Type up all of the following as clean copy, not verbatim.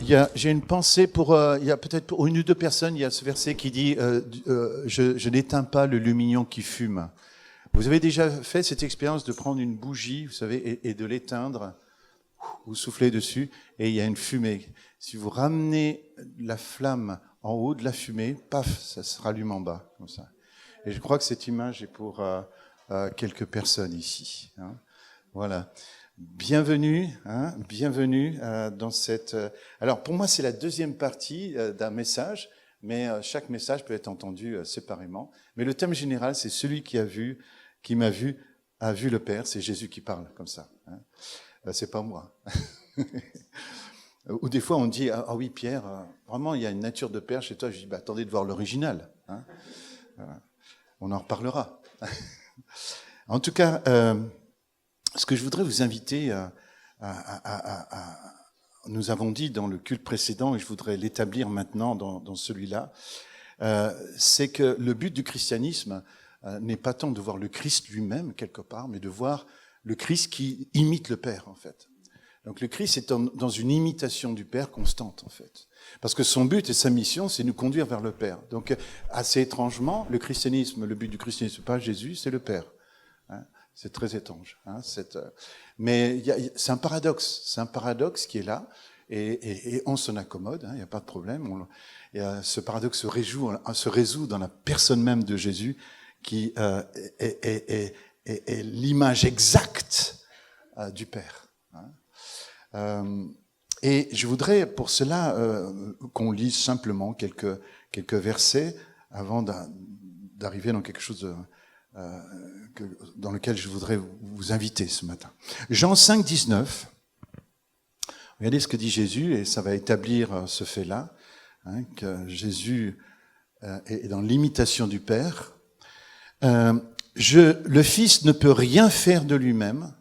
J'ai une pensée pour, il y a peut-être pour une ou deux personnes, il y a ce verset qui dit je n'éteins pas le lumignon qui fume. Vous avez déjà fait cette expérience de prendre une bougie, vous savez, et de l'éteindre, vous soufflez dessus, et il y a une fumée. Si vous ramenez la flamme en haut de la fumée, paf, ça se rallume en bas, comme ça. Et je crois que cette image est pour quelques personnes ici. Hein. Voilà. Bienvenue, bienvenue dans cette... alors pour moi c'est la deuxième partie d'un message, mais chaque message peut être entendu séparément. Mais le thème général, c'est celui qui m'a vu, a vu le Père, c'est Jésus qui parle comme ça. Hein. C'est pas moi. Ou des fois on dit, ah oui Pierre, vraiment il y a une nature de Père chez toi. Je dis, bah, attendez de voir l'original. Hein. Voilà. On en reparlera. En tout cas... ce que je voudrais vous inviter nous avons dit dans le culte précédent, et je voudrais l'établir maintenant dans celui-là, c'est que le but du christianisme n'est pas tant de voir le Christ lui-même quelque part, mais de voir le Christ qui imite le Père en fait. Donc le Christ est dans une imitation du Père constante en fait. Parce que son but et sa mission, c'est nous conduire vers le Père. Donc assez étrangement, le but du christianisme, c'est pas Jésus, c'est le Père. Hein. C'est très étrange. Hein, mais c'est un paradoxe qui est là, et on s'en accommode, il n'y a pas de problème. Ce paradoxe se résout dans la personne même de Jésus, qui est l'image exacte du Père. Hein. Et je voudrais pour cela qu'on lise simplement quelques versets avant d'arriver dans quelque chose dans lequel je voudrais vous inviter ce matin. Jean 5, 19. Regardez ce que dit Jésus, et ça va établir ce fait-là, hein, que Jésus est dans l'imitation du Père. Le Fils ne peut rien faire de lui-même.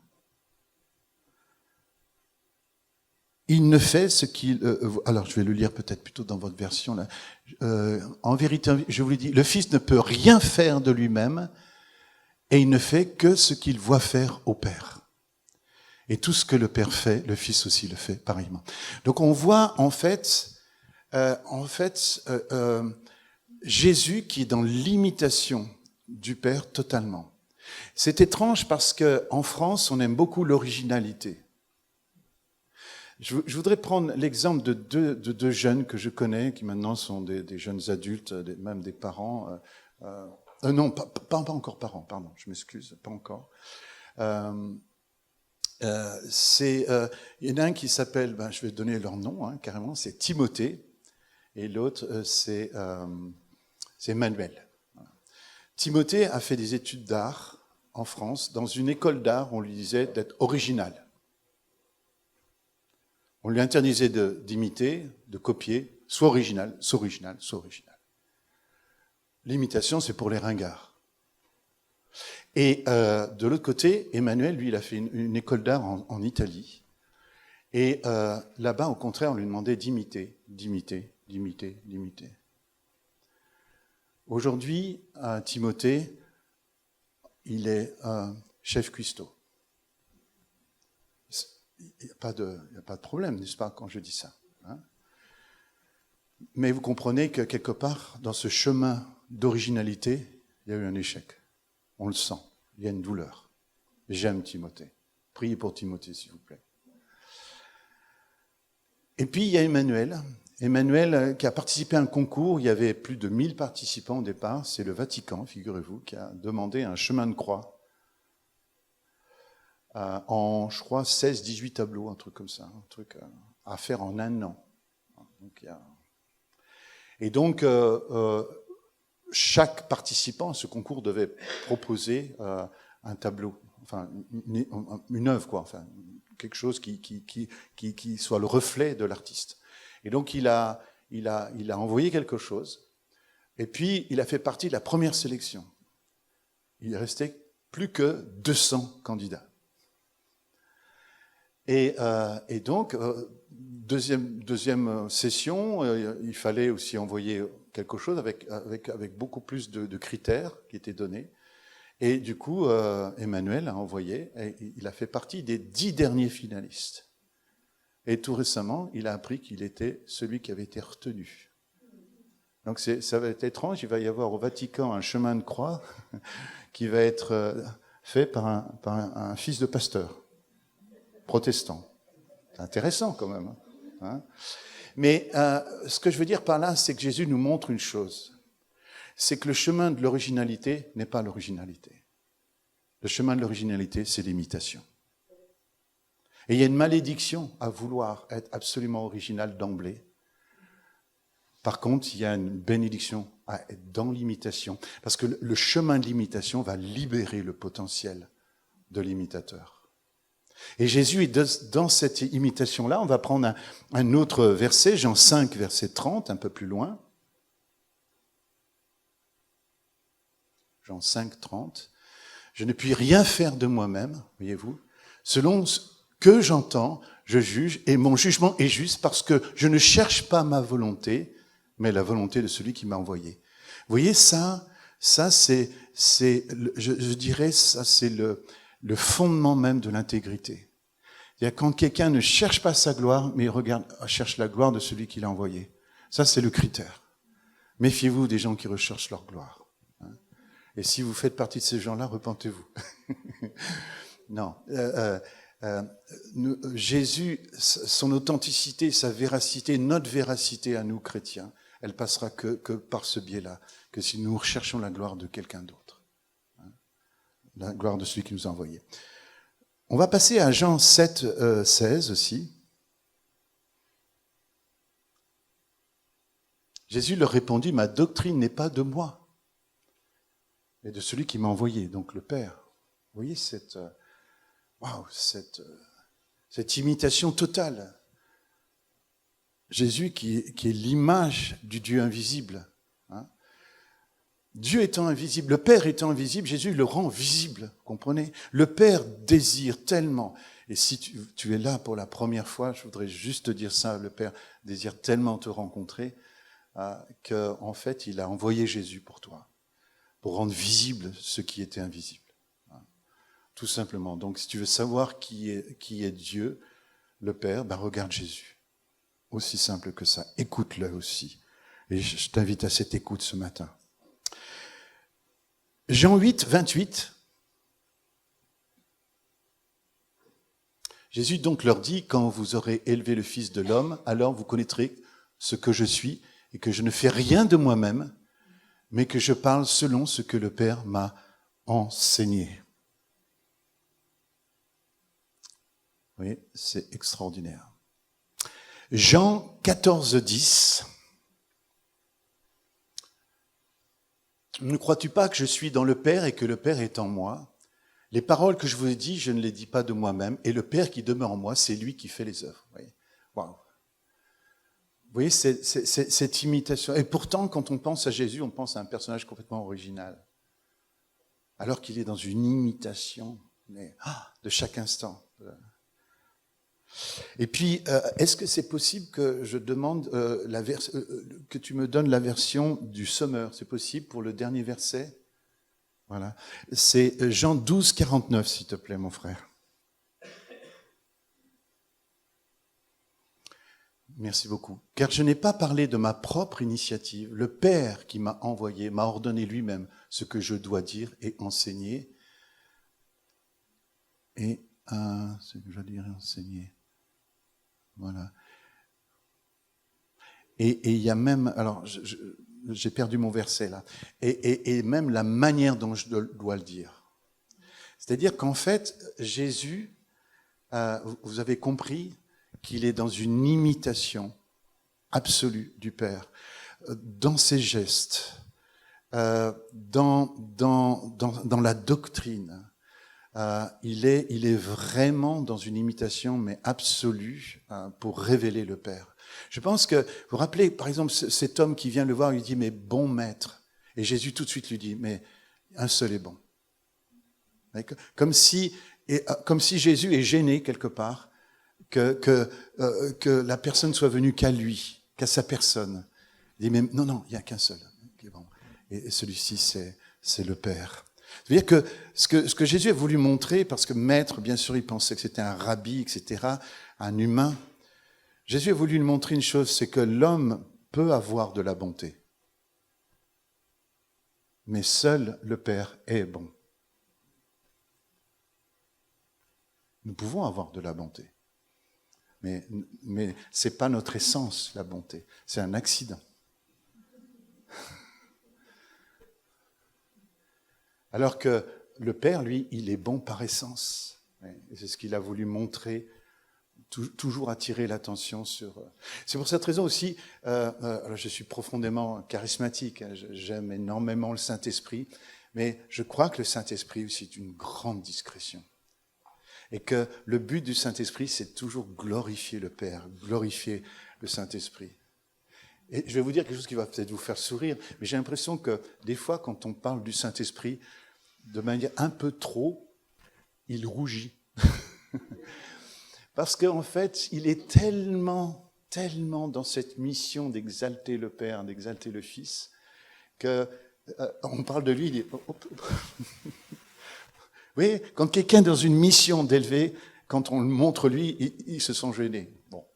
Il ne fait ce qu'il... alors, je vais le lire peut-être plutôt dans votre version. Là. En vérité, je vous le dis, le Fils ne peut rien faire de lui-même, et il ne fait que ce qu'il voit faire au Père. Et tout ce que le Père fait, le Fils aussi le fait pareillement. Donc on voit en fait Jésus qui est dans l'imitation du Père totalement. C'est étrange parce que en France, on aime beaucoup l'originalité. Je voudrais prendre l'exemple de deux jeunes que je connais, qui maintenant sont des jeunes adultes, même des parents. Non, pas encore parents, pardon, je m'excuse, pas encore. Il y en a un qui s'appelle, je vais donner leur nom, carrément, c'est Timothée, et l'autre, c'est Emmanuel. Timothée a fait des études d'art en France. Dans une école d'art, on lui disait d'être original. On lui interdisait d'imiter, de copier, soit original, soit original, soit original. L'imitation, c'est pour les ringards. Et de l'autre côté, Emmanuel, lui, il a fait une école d'art en Italie. Et là-bas, au contraire, on lui demandait d'imiter. Aujourd'hui, Timothée, il est chef cuistot. Il n'y a pas de problème, n'est-ce pas, quand je dis ça. Hein? Mais vous comprenez que quelque part, dans ce chemin d'originalité, il y a eu un échec. On le sent. Il y a une douleur. J'aime Timothée. Priez pour Timothée, s'il vous plaît. Et puis, il y a Emmanuel. Emmanuel, qui a participé à un concours. Il y avait plus de 1000 participants au départ. C'est le Vatican, figurez-vous, qui a demandé un chemin de croix en, je crois, 16-18 tableaux, un truc comme ça. Un truc à faire en un an. Et donc, chaque participant à ce concours devait proposer un tableau, enfin une œuvre, quoi, enfin quelque chose qui soit le reflet de l'artiste. Et donc il a envoyé quelque chose, et puis il a fait partie de la première sélection. Il restait plus que 200 candidats. Et donc deuxième session, il fallait aussi envoyer quelque chose avec beaucoup plus de critères qui étaient donnés. Et du coup, Emmanuel a envoyé, et il a fait partie des 10 derniers finalistes. Et tout récemment, il a appris qu'il était celui qui avait été retenu. Donc ça va être étrange, il va y avoir au Vatican un chemin de croix qui va être fait par un fils de pasteur, protestant. C'est intéressant quand même. Hein. Mais ce que je veux dire par là, c'est que Jésus nous montre une chose. C'est que le chemin de l'originalité n'est pas l'originalité. Le chemin de l'originalité, c'est l'imitation. Et il y a une malédiction à vouloir être absolument original d'emblée. Par contre, il y a une bénédiction à être dans l'imitation. Parce que le chemin de l'imitation va libérer le potentiel de l'imitateur. Et Jésus est dans cette imitation-là. On va prendre un autre verset, Jean 5, verset 30, un peu plus loin. Jean 5, 30. Je ne puis rien faire de moi-même, voyez-vous. Selon ce que j'entends, je juge, et mon jugement est juste parce que je ne cherche pas ma volonté, mais la volonté de celui qui m'a envoyé. Vous voyez, ça c'est je dirais, ça c'est le fondement même de l'intégrité. C'est-à-dire quand quelqu'un ne cherche pas sa gloire, mais cherche la gloire de celui qui l'a envoyé. Ça, c'est le critère. Méfiez-vous des gens qui recherchent leur gloire. Et si vous faites partie de ces gens-là, repentez-vous. Non. Jésus, son authenticité, sa véracité, notre véracité à nous, chrétiens, elle passera que par ce biais-là, que si nous recherchons la gloire de quelqu'un d'autre. La gloire de celui qui nous a envoyés. On va passer à Jean 7, 16 aussi. Jésus leur répondit, ma doctrine n'est pas de moi, mais de celui qui m'a envoyé, donc le Père. Vous voyez cette imitation totale. Jésus qui est l'image du Dieu invisible. Hein. Dieu étant invisible, le Père étant invisible, Jésus le rend visible, comprenez ? Le Père désire tellement, et si tu es là pour la première fois, je voudrais juste te dire ça, le Père désire tellement te rencontrer, qu'en fait, il a envoyé Jésus pour toi, pour rendre visible ce qui était invisible. Tout simplement. Donc, si tu veux savoir qui est Dieu, le Père, regarde Jésus. Aussi simple que ça. Écoute-le aussi. Et je t'invite à cette écoute ce matin. Jean 8, 28. Jésus donc leur dit, quand vous aurez élevé le Fils de l'homme, alors vous connaîtrez ce que je suis et que je ne fais rien de moi-même, mais que je parle selon ce que le Père m'a enseigné. Vous voyez, c'est extraordinaire. Jean 14, 10. Ne crois-tu pas que je suis dans le Père et que le Père est en moi ? Les paroles que je vous ai dites, je ne les dis pas de moi-même, et le Père qui demeure en moi, c'est lui qui fait les œuvres. Vous voyez, wow. Vous voyez cette imitation. Et pourtant, quand on pense à Jésus, on pense à un personnage complètement original, alors qu'il est dans une imitation de chaque instant. Et puis, est-ce que c'est possible que je demande que tu me donnes la version du Sommeur ? C'est possible pour le dernier verset ? Voilà. C'est Jean 12, 49, s'il te plaît, mon frère. Merci beaucoup. Car je n'ai pas parlé de ma propre initiative. Le Père qui m'a envoyé m'a ordonné lui-même ce que je dois dire et enseigner. Et ce que je dois dire et enseigner. Voilà. Et il y a même, alors j'ai perdu mon verset là, et même la manière dont je dois le dire. C'est-à-dire qu'en fait, Jésus, vous avez compris qu'il est dans une imitation absolue du Père, dans ses gestes, dans la doctrine. Il est vraiment dans une imitation, mais absolue, pour révéler le Père. Je pense que, vous vous rappelez, par exemple, cet homme qui vient le voir, il lui dit, mais bon maître. Et Jésus tout de suite lui dit, mais un seul est bon. Comme si Jésus est gêné quelque part, que la personne soit venue qu'à lui, qu'à sa personne. Il dit, mais non, il n'y a qu'un seul qui est bon. Et celui-ci, c'est le Père. C'est-à-dire que ce que Jésus a voulu montrer, parce que maître, bien sûr, il pensait que c'était un rabbi, etc., un humain, Jésus a voulu nous montrer une chose, c'est que l'homme peut avoir de la bonté. Mais seul le Père est bon. Nous pouvons avoir de la bonté. Mais ce n'est pas notre essence, la bonté. C'est un accident. Alors que le Père, lui, il est bon par essence. Et c'est ce qu'il a voulu montrer, toujours attirer l'attention sur... C'est pour cette raison aussi, alors je suis profondément charismatique, hein, j'aime énormément le Saint-Esprit, mais je crois que le Saint-Esprit aussi est une grande discrétion. Et que le but du Saint-Esprit, c'est toujours glorifier le Père, glorifier le Saint-Esprit. Et je vais vous dire quelque chose qui va peut-être vous faire sourire, mais j'ai l'impression que des fois, quand on parle du Saint-Esprit, de manière un peu trop, il rougit. Parce qu'en fait, il est tellement dans cette mission d'exalter le Père, d'exalter le Fils, qu'on parle de lui, il est... Vous voyez, quand quelqu'un est dans une mission d'élever, quand on le montre lui, ils se sont gênés. Bon,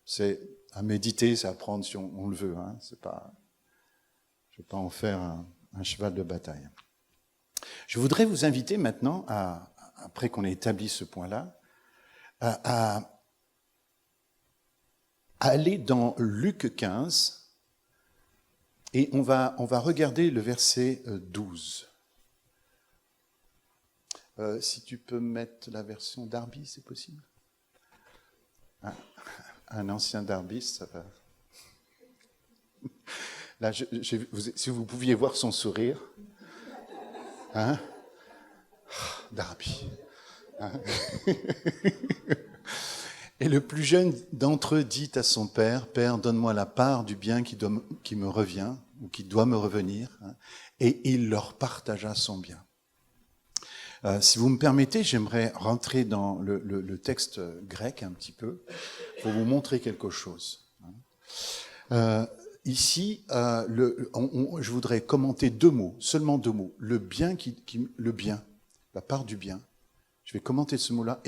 c'est à méditer, c'est à prendre si on le veut. Hein. C'est pas, je ne vais pas en faire un cheval de bataille. Je voudrais vous inviter maintenant, après qu'on ait établi ce point-là, à aller dans Luc 15 et on va regarder le verset 12. Si tu peux mettre la version Darby, c'est possible? Un ancien darbiste, ça va. Là, si vous pouviez voir son sourire. Hein? Darby. Hein? Et le plus jeune d'entre eux dit à son père, « Père, donne-moi la part du bien qui me revient, ou qui doit me revenir. » Et il leur partagea son bien. Si vous me permettez, j'aimerais rentrer dans le texte grec un petit peu pour vous montrer quelque chose. Ici, je voudrais commenter seulement deux mots. Le bien, le bien, la part du bien. Je vais commenter ce mot-là.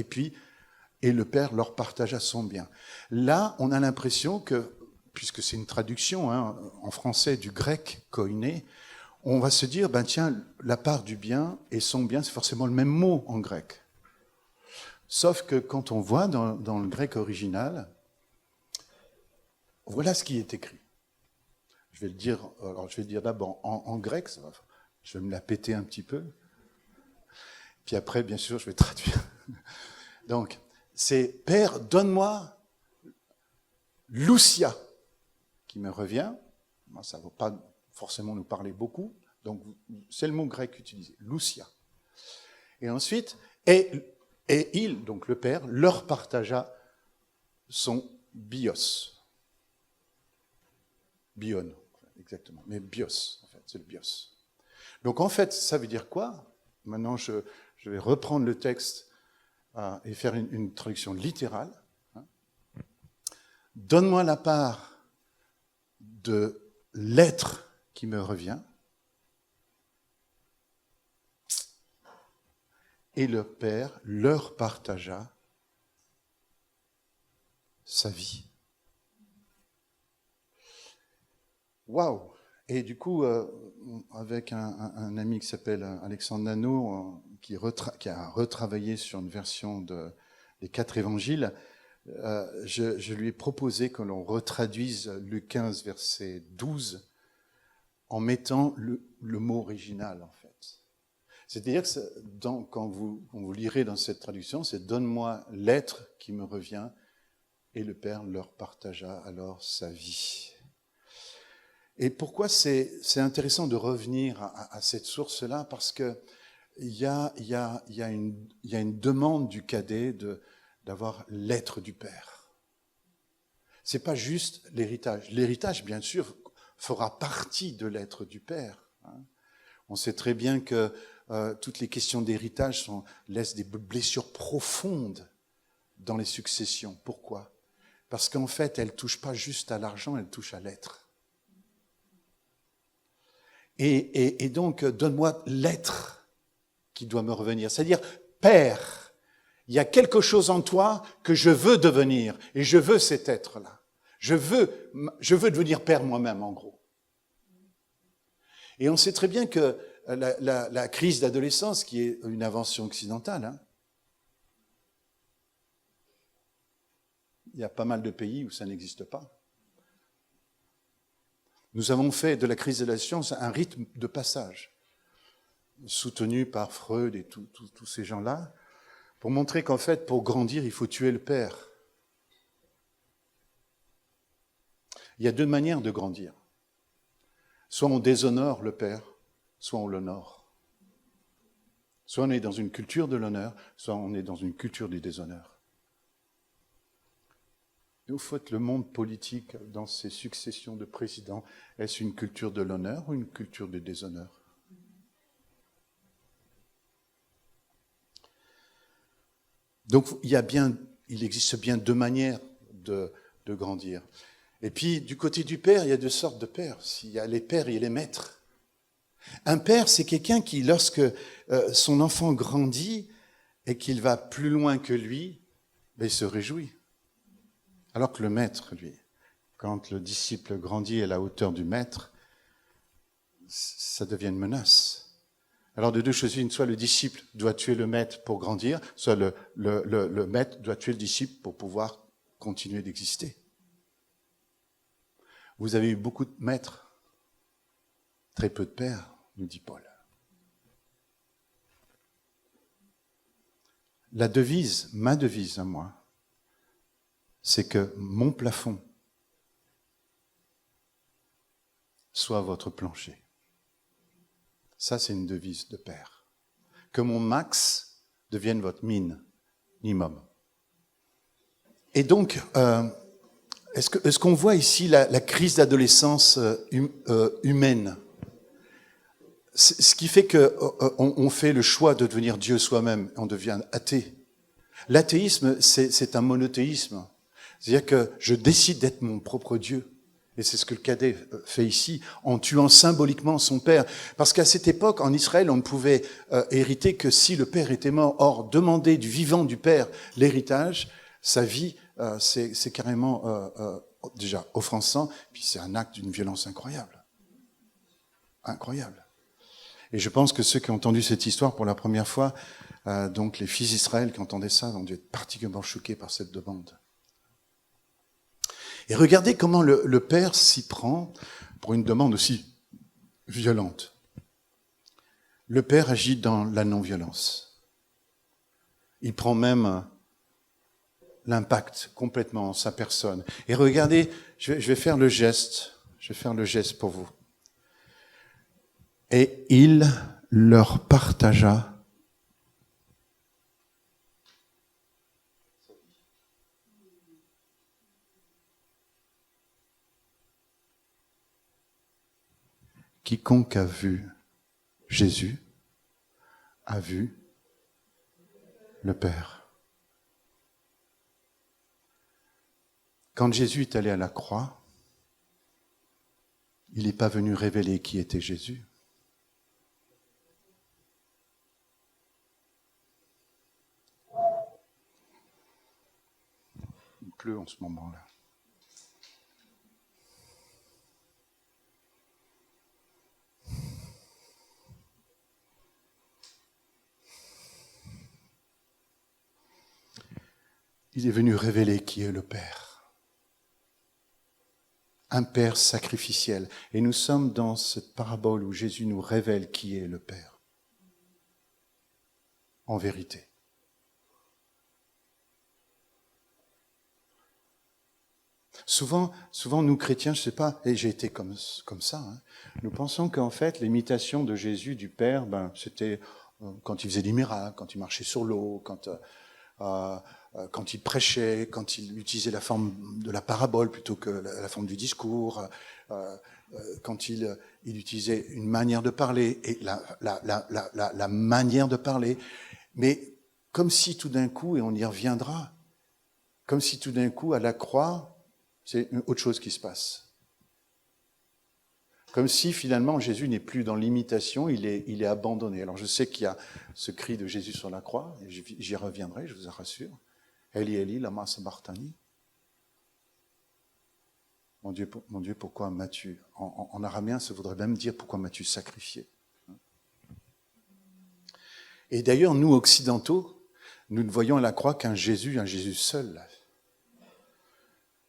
Et le Père leur partagea son bien. Là, on a l'impression que, puisque c'est une traduction en français du grec koiné, on va se dire, tiens, la part du bien et son bien, c'est forcément le même mot en grec. Sauf que quand on voit dans le grec original, voilà ce qui est écrit. Je vais le dire d'abord en grec, je vais me la péter un petit peu. Puis après, bien sûr, je vais traduire. Donc, c'est « Père, donne-moi l'ousia » qui me revient. Ça ne va pas forcément nous parler beaucoup. Donc, c'est le mot grec utilisé, l'ousia. Et ensuite, et il, donc le Père, leur partagea son bios. Bion, exactement. Mais bios, en fait, c'est le bios. Donc, en fait, ça veut dire quoi? Maintenant, je vais reprendre le texte et faire une traduction littérale. Donne-moi la part de l'être qui me revient. Et le Père leur partagea sa vie. Waouh! Et du coup, avec un ami qui s'appelle Alexandre Nano, qui a retravaillé sur une version des 4 évangiles, je lui ai proposé que l'on retraduise Luc 15, verset 12, en mettant le mot original, en fait. C'est-à-dire que quand vous lirez dans cette traduction, c'est « Donne-moi l'être qui me revient » et le Père leur partagea alors sa vie. Et pourquoi c'est intéressant de revenir à cette source-là? Parce qu'il y a une demande du cadet d'avoir l'être du Père. Ce n'est pas juste l'héritage. L'héritage, bien sûr, fera partie de l'être du Père. On sait très bien que toutes les questions d'héritage laissent des blessures profondes dans les successions. Pourquoi? Parce qu'en fait, elles ne touchent pas juste à l'argent, elles touchent à l'être. Et donc, donne-moi l'être qui doit me revenir. C'est-à-dire, Père. Il y a quelque chose en toi que je veux devenir, et je veux cet être-là. Je veux devenir père moi-même, en gros. Et on sait très bien que la crise d'adolescence, qui est une invention occidentale, hein, il y a pas mal de pays où ça n'existe pas. Nous avons fait de la crise d'adolescence un rythme de passage, soutenu par Freud et tous ces gens-là, pour montrer qu'en fait, pour grandir, il faut tuer le père. Il y a deux manières de grandir. Soit on déshonore le père, soit on l'honore. Soit on est dans une culture de l'honneur, soit on est dans une culture du déshonneur. Au fait, le monde politique, dans ses successions de présidents, est-ce une culture de l'honneur ou une culture du déshonneur? Donc il existe bien deux manières de grandir. Et puis, du côté du père, il y a deux sortes de pères. Il y a les pères et les maîtres. Un père, c'est quelqu'un qui, lorsque son enfant grandit et qu'il va plus loin que lui, il se réjouit. Alors que le maître, lui, quand le disciple grandit à la hauteur du maître, ça devient une menace. Alors de deux choses une, soit le disciple doit tuer le maître pour grandir, soit le maître doit tuer le disciple pour pouvoir continuer d'exister. Vous avez eu beaucoup de maîtres, très peu de pères, nous dit Paul. Ma devise à moi, c'est que mon plafond soit votre plancher. Ça, c'est une devise de père. Que mon max devienne votre minimum. Et donc, est-ce qu'on voit ici la crise d'adolescence humaine? Ce qui fait qu'on fait le choix de devenir Dieu soi-même, on devient athée. L'athéisme, c'est un monothéisme. C'est-à-dire que je décide d'être mon propre Dieu. Et c'est ce que le cadet fait ici, en tuant symboliquement son père. Parce qu'à cette époque, en Israël, on ne pouvait hériter que si le père était mort. Or, demander du vivant du père l'héritage, sa vie, c'est carrément déjà offensant, puis c'est un acte d'une violence incroyable. Incroyable. Et je pense que ceux qui ont entendu cette histoire pour la première fois, donc les fils d'Israël qui entendaient ça, ont dû être particulièrement choqués par cette demande. Et regardez comment le père s'y prend pour une demande aussi violente. Le père agit dans la non-violence. Il prend même l'impact complètement en sa personne. Et regardez, je vais faire le geste pour vous. Et il leur partagea quiconque a vu Jésus a vu le Père. Quand Jésus est allé à la croix, il n'est pas venu révéler qui était Jésus. Il pleut en ce moment-là. Il est venu révéler qui est le Père. Un Père sacrificiel. Et nous sommes dans cette parabole où Jésus nous révèle qui est le Père. En vérité. Souvent, nous chrétiens, je ne sais pas, et j'ai été comme ça, hein, nous pensons qu'en fait, l'imitation de Jésus, du Père, c'était quand il faisait des miracles, quand il marchait sur l'eau, quand il prêchait, quand il utilisait la forme de la parabole plutôt que la forme du discours, quand il utilisait une manière de parler, et la manière de parler, mais comme si tout d'un coup, et on y reviendra, comme si tout d'un coup, à la croix, c'est autre chose qui se passe. Comme si finalement Jésus n'est plus dans l'imitation, il est abandonné. Alors je sais qu'il y a ce cri de Jésus sur la croix, et j'y reviendrai, je vous en rassure. Eli, Eli, lama sabachthani. Mon Dieu, pourquoi m'as-tu... En araméen, ça voudrait même dire pourquoi m'as-tu sacrifié. Et d'ailleurs, nous, occidentaux, nous ne voyons à la croix qu'un Jésus seul.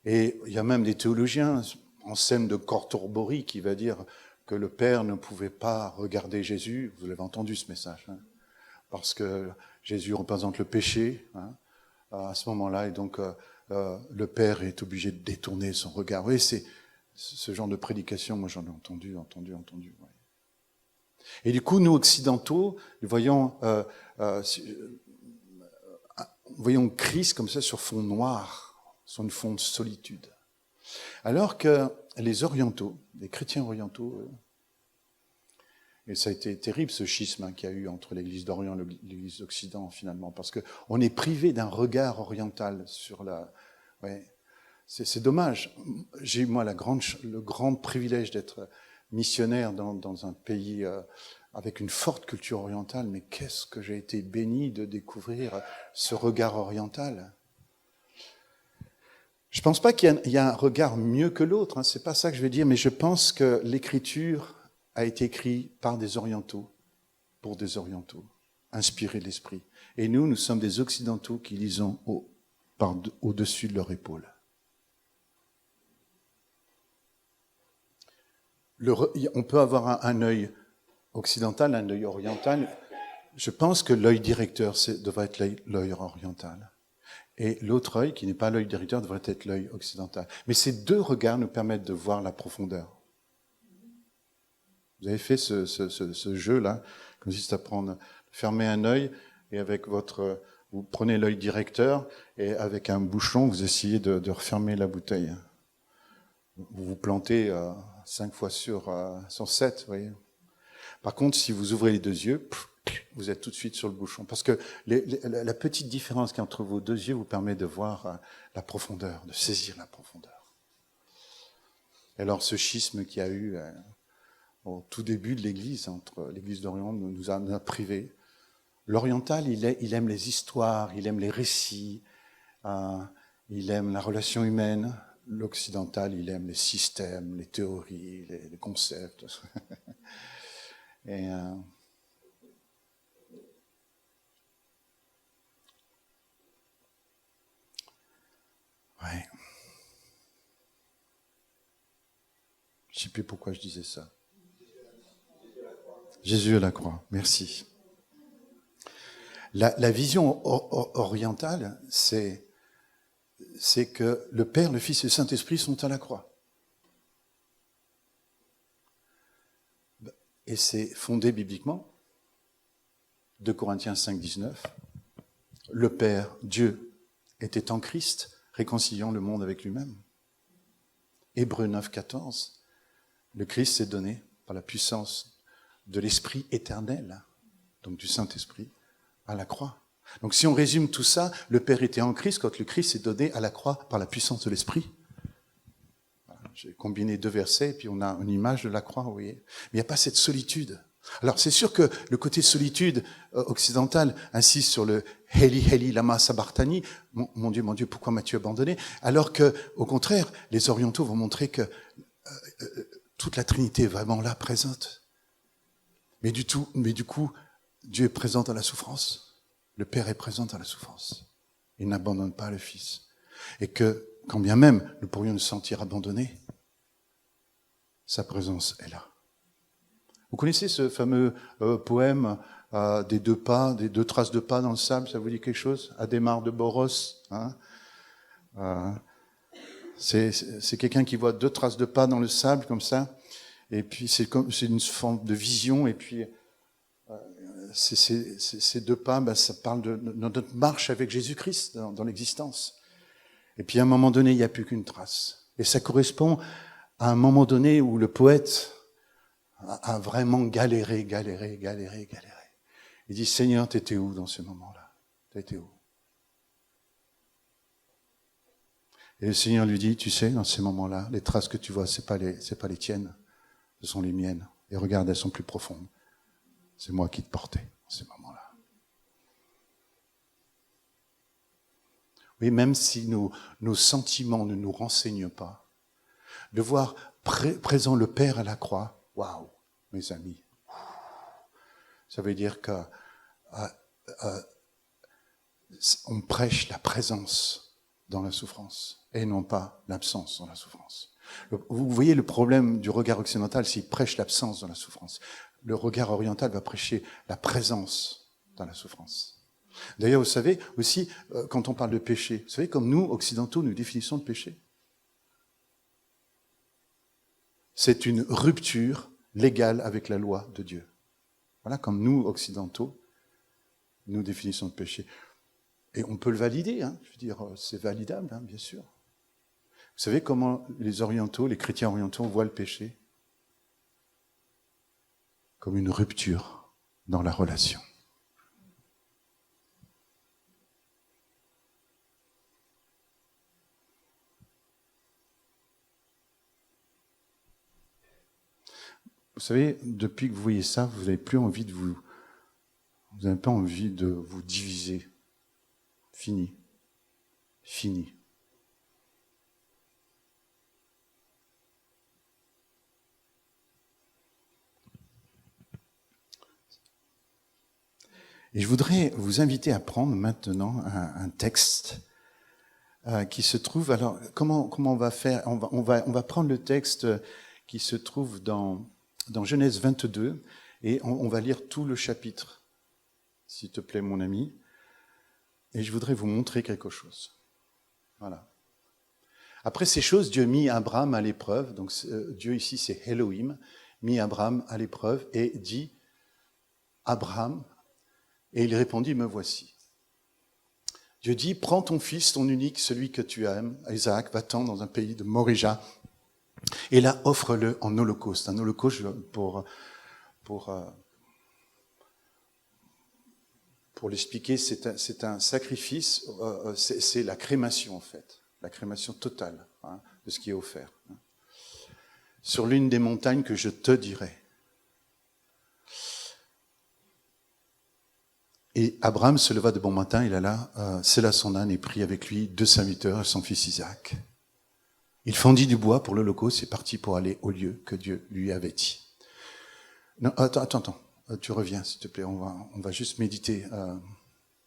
Et il y a même des théologiens, Anselme de Cortorbori, qui va dire que le Père ne pouvait pas regarder Jésus. Vous l'avez entendu ce message, hein, parce que Jésus représente le péché, hein, à ce moment-là, et donc le Père est obligé de détourner son regard. Vous voyez, c'est ce genre de prédication, moi j'en ai entendu. Ouais. Et du coup, nous occidentaux, nous voyons Christ comme ça sur fond noir, sur une fond de solitude. Alors que les orientaux, les chrétiens orientaux, et ça a été terrible ce schisme qu'il y a eu entre l'Église d'Orient et l'Église d'Occident finalement, parce qu'on est privé d'un regard oriental sur la... Ouais, c'est dommage. J'ai eu moi le grand privilège d'être missionnaire dans un pays avec une forte culture orientale, mais qu'est-ce que j'ai été béni de découvrir ce regard oriental. Je ne pense pas qu'il y a un regard mieux que l'autre, hein, c'est pas ça que je veux dire, mais je pense que l'Écriture a été écrite par des orientaux, pour des orientaux, inspirés de l'Esprit. Et nous sommes des occidentaux qui lisons au-dessus de leur épaule. On peut avoir un œil occidental, un œil oriental. Je pense que l'œil directeur devrait être l'œil oriental. Et l'autre œil, qui n'est pas l'œil directeur, devrait être l'œil occidental. Mais ces deux regards nous permettent de voir la profondeur. Vous avez fait ce jeu-là, qui consiste à fermer un œil, et vous prenez l'œil directeur, et avec un bouchon, vous essayez de refermer la bouteille. Vous vous plantez 5 fois sur 7, vous voyez. Par contre, si vous ouvrez les deux yeux, vous êtes tout de suite sur le bouchon. Parce que la petite différence qu'il y a entre vos deux yeux vous permet de voir la profondeur, de saisir la profondeur. Et alors, ce schisme qu'il y a eu au tout début de l'Église, entre l'Église d'Orient, nous a privés. L'oriental, il aime les histoires, il aime les récits, il aime la relation humaine. L'occidental, il aime les systèmes, les théories, les concepts. Et ouais. Je ne sais plus pourquoi je disais ça. Jésus à la croix, merci. La vision orientale, c'est que le Père, le Fils et le Saint-Esprit sont à la croix. Et c'est fondé bibliquement. 2 Corinthiens 5, 19. Le Père, Dieu, était en Christ, réconciliant le monde avec lui-même. Hébreux 9, 14. Le Christ s'est donné par la puissance de l'Esprit éternel, donc du Saint-Esprit, à la croix. Donc si on résume tout ça, le Père était en Christ quand le Christ s'est donné à la croix par la puissance de l'Esprit. Voilà, j'ai combiné 2 versets et puis on a une image de la croix, vous voyez. Mais il n'y a pas cette solitude. Alors c'est sûr que le côté solitude occidental insiste sur le « Heli, Heli, lama sabachthani » mon Dieu, pourquoi m'as-tu abandonné ?» Alors que, au contraire, les orientaux vont montrer que toute la Trinité est vraiment là, présente. Mais du coup, Dieu est présent dans la souffrance. Le Père est présent dans la souffrance. Il n'abandonne pas le Fils. Et que, quand bien même nous pourrions nous sentir abandonnés, sa présence est là. Vous connaissez ce fameux poème des 2 pas, des 2 traces de pas dans le sable, ça vous dit quelque chose? Adhémar de Boros, hein, c'est quelqu'un qui voit 2 traces de pas dans le sable comme ça, et puis c'est une forme de vision, et puis ces 2 pas, ça parle de notre marche avec Jésus-Christ dans l'existence. Et puis à un moment donné, il n'y a plus qu'une trace. Et ça correspond à un moment donné où le poète a vraiment galéré. Il dit, Seigneur, t'étais où dans ce moment-là? T'étais où? Et le Seigneur lui dit, tu sais, dans ces moments-là, les traces que tu vois, c'est pas les tiennes. ce sont les miennes. Et regarde, elles sont plus profondes. C'est moi qui te portais en ces moments-là. Oui, même si nos sentiments ne nous renseignent pas, de voir présent le Père à la croix, waouh, mes amis, ça veut dire qu'on prêche la présence dans la souffrance et non pas l'absence dans la souffrance. Vous voyez le problème du regard occidental, c'est qu'il prêche l'absence dans la souffrance. Le regard oriental va prêcher la présence dans la souffrance. D'ailleurs, vous savez aussi, quand on parle de péché, vous savez comme nous, occidentaux, nous définissons le péché. C'est une rupture légale avec la loi de Dieu. Voilà comme nous, occidentaux, nous définissons le péché. Et on peut le valider, hein, je veux dire, c'est validable, hein, bien sûr. Vous savez comment les orientaux, les chrétiens orientaux voient le péché? Comme une rupture dans la relation. Vous savez, depuis que vous voyez ça, vous n'avez plus envie de vous n'avez pas envie de vous diviser. Fini. Fini. Et je voudrais vous inviter à prendre maintenant un texte qui se trouve. Alors, comment on va faire? On va prendre le texte qui se trouve dans Genèse 22 et on va lire tout le chapitre, s'il te plaît, mon ami. Et je voudrais vous montrer quelque chose. Voilà. Après ces choses, Dieu mit Abraham à l'épreuve. Donc Dieu ici, c'est Elohim, mit Abraham à l'épreuve et dit Abraham. Et il répondit, me voici. Dieu dit, prends ton fils, ton unique, celui que tu aimes, Isaac, va-t'en dans un pays de Morija, et là, offre-le en holocauste. Un holocauste pour l'expliquer, c'est un sacrifice, c'est la crémation en fait, la crémation totale de ce qui est offert. Sur l'une des montagnes que je te dirai. Et Abraham se leva de bon matin, il alla, sella son âne et prit avec lui 2 serviteurs et son fils Isaac. Il fendit du bois pour l'holocauste et partit pour aller au lieu que Dieu lui avait dit. Non, attends, tu reviens s'il te plaît, on va juste méditer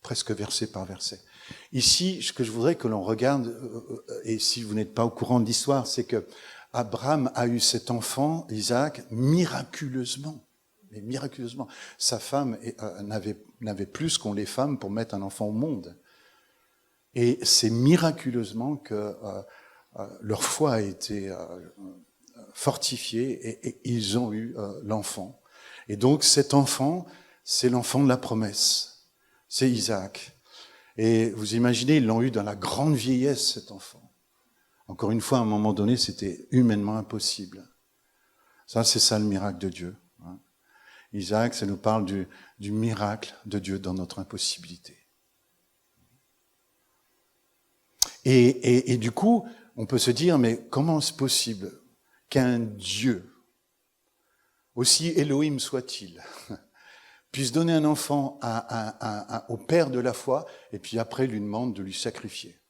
presque verset par verset. Ici, ce que je voudrais que l'on regarde, et si vous n'êtes pas au courant de l'histoire, c'est que Abraham a eu cet enfant, Isaac, miraculeusement. Mais miraculeusement, sa femme n'avait plus qu'ont les femmes pour mettre un enfant au monde. Et c'est miraculeusement que leur foi a été fortifiée et ils ont eu l'enfant. Et donc cet enfant, c'est l'enfant de la promesse. C'est Isaac. Et vous imaginez, ils l'ont eu dans la grande vieillesse, cet enfant. Encore une fois, à un moment donné, c'était humainement impossible. Ça, c'est ça le miracle de Dieu. Isaac, ça nous parle du miracle de Dieu dans notre impossibilité. Et du coup, on peut se dire, mais comment est-ce possible qu'un Dieu, aussi Elohim soit-il, puisse donner un enfant au père de la foi, et puis après lui demande de lui sacrifier?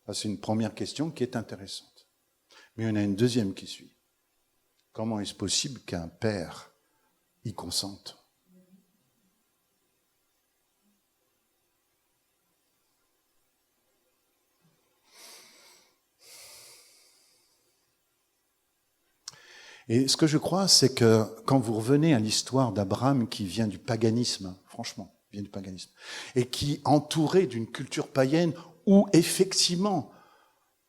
Ça, c'est une première question qui est intéressante. Mais il y en a une deuxième qui suit. Comment est-ce possible qu'un père y consente? Et ce que je crois, c'est que quand vous revenez à l'histoire d'Abraham qui vient du paganisme, franchement, vient du paganisme, et qui est entouré d'une culture païenne où effectivement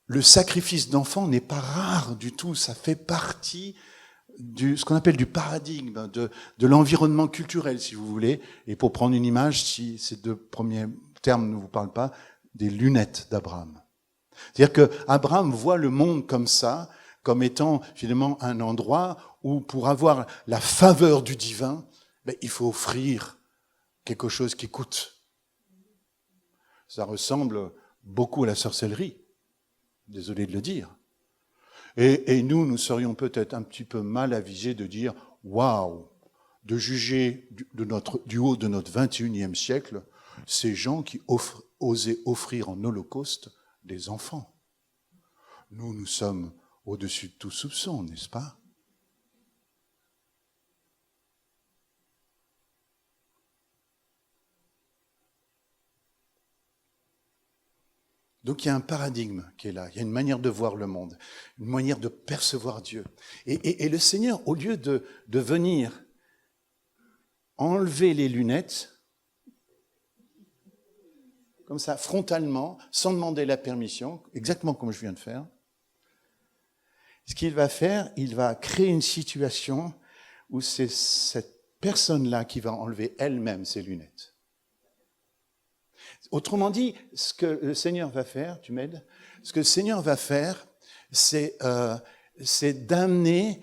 le sacrifice d'enfants n'est pas rare du tout, ça fait partie ce qu'on appelle du paradigme, de l'environnement culturel, si vous voulez. Et pour prendre une image, si ces 2 premiers termes ne vous parlent pas, des lunettes d'Abraham. C'est-à-dire que Abraham voit le monde comme ça, comme étant finalement un endroit où pour avoir la faveur du divin, il faut offrir quelque chose qui coûte. Ça ressemble beaucoup à la sorcellerie, désolé de le dire. Et nous serions peut-être un petit peu mal avisés de dire « Waouh !» de juger du haut de notre 21e siècle ces gens qui osaient offrir en holocauste des enfants. Nous sommes au-dessus de tout soupçon, n'est-ce pas? Donc il y a un paradigme qui est là, il y a une manière de voir le monde, une manière de percevoir Dieu. Et le Seigneur, au lieu de venir enlever les lunettes, comme ça, frontalement, sans demander la permission, exactement comme je viens de faire, ce qu'il va faire, il va créer une situation où c'est cette personne-là qui va enlever elle-même ses lunettes. Autrement dit, ce que le Seigneur va faire, tu m'aides? Ce que le Seigneur va faire, c'est d'amener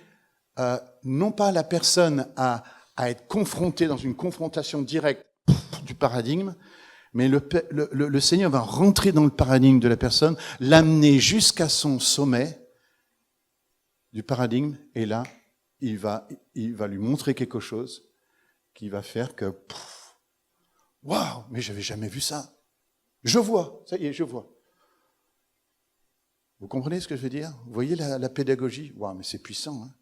non pas la personne à être confrontée dans une confrontation directe du paradigme, mais le Seigneur va rentrer dans le paradigme de la personne, l'amener jusqu'à son sommet du paradigme, et là, il va lui montrer quelque chose qui va faire que waouh, mais j'avais jamais vu ça. Je vois, ça y est, je vois. Vous comprenez ce que je veux dire? Vous voyez la pédagogie? Waouh, mais c'est puissant. Hein.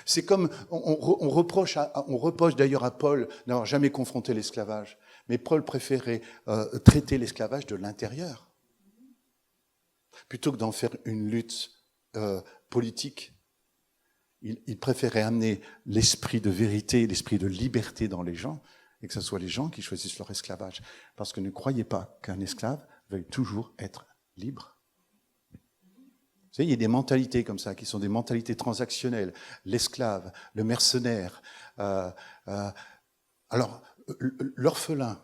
C'est comme on reproche d'ailleurs à Paul d'avoir jamais confronté l'esclavage. Mais Paul préférait traiter l'esclavage de l'intérieur plutôt que d'en faire une lutte politique. Il préférait amener l'esprit de vérité, l'esprit de liberté dans les gens, et que ce soit les gens qui choisissent leur esclavage. Parce que ne croyez pas qu'un esclave veuille toujours être libre. Vous savez, il y a des mentalités comme ça, qui sont des mentalités transactionnelles. L'esclave, le mercenaire. Alors, l'orphelin.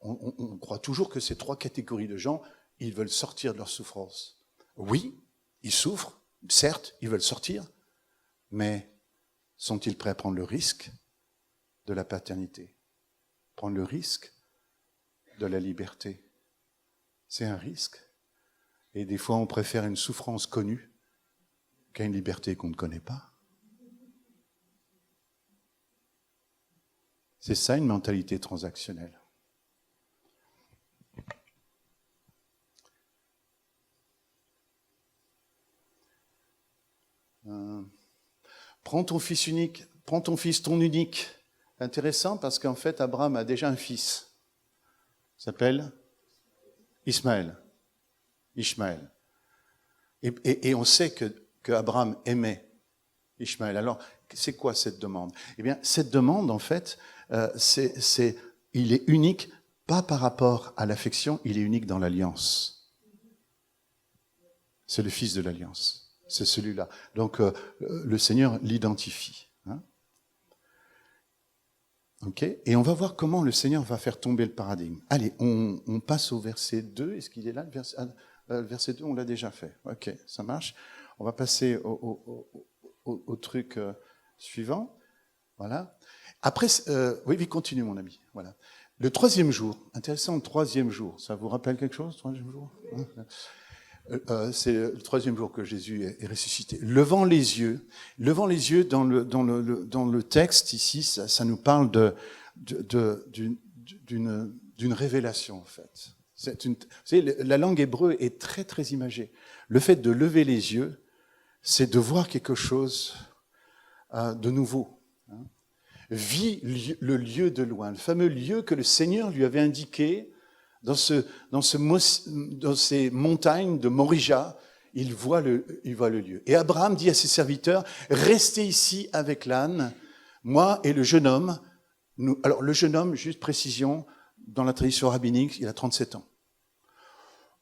On croit toujours que ces trois catégories de gens, ils veulent sortir de leur souffrance. Oui, ils souffrent, certes, ils veulent sortir, mais sont-ils prêts à prendre le risque de la paternité? Prendre le risque de la liberté? C'est un risque. Et des fois, on préfère une souffrance connue qu'à une liberté qu'on ne connaît pas. C'est ça une mentalité transactionnelle. Prends ton fils unique, prends ton fils, ton unique. Intéressant parce qu'en fait, Abraham a déjà un fils. Il s'appelle Ishmaël. Et on sait que Abraham aimait Ishmaël. Alors, c'est quoi cette demande? Eh bien, cette demande, en fait, il est unique, pas par rapport à l'affection, il est unique dans l'alliance. C'est le fils de l'alliance. C'est celui-là. Donc, le Seigneur l'identifie. Hein? Okay. Et on va voir comment le Seigneur va faire tomber le paradigme. Allez, on passe au verset 2. Est-ce qu'il est là, le verset 2, on l'a déjà fait. Ok, ça marche. On va passer au truc suivant. Voilà. Après, oui, continue, mon ami. Voilà. Le troisième jour, intéressant, le troisième jour. Ça vous rappelle quelque chose, le troisième jour? C'est le troisième jour que Jésus est ressuscité. Levant les yeux dans le texte ici, ça nous parle d'une révélation, en fait. Vous savez, la langue hébreu est très, très imagée. Le fait de lever les yeux, c'est de voir quelque chose de nouveau. Hein. Vit le lieu de loin, le fameux lieu que le Seigneur lui avait indiqué dans ces montagnes de Morija. Il voit le lieu. Et Abraham dit à ses serviteurs, restez ici avec l'âne, moi et le jeune homme. Alors le jeune homme, juste précision, dans la tradition rabbinique, il a 37 ans.